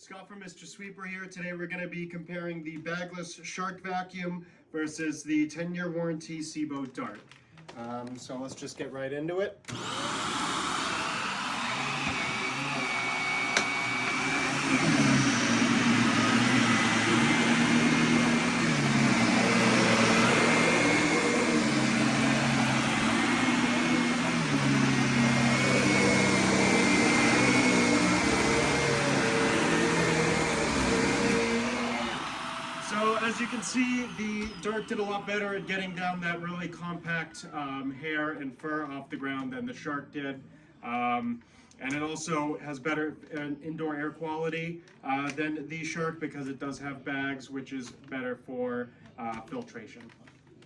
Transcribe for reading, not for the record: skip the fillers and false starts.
Scott from Mr. Sweeper here. Today we're going to be comparing the bagless shark vacuum versus the 10-year warranty Sebo Dart. So let's just get right into it. So as you can see, the Dart did a lot better at getting down that really compact hair and fur off the ground than the Shark did. And it also has better indoor air quality than the Shark because it does have bags, which is better for filtration.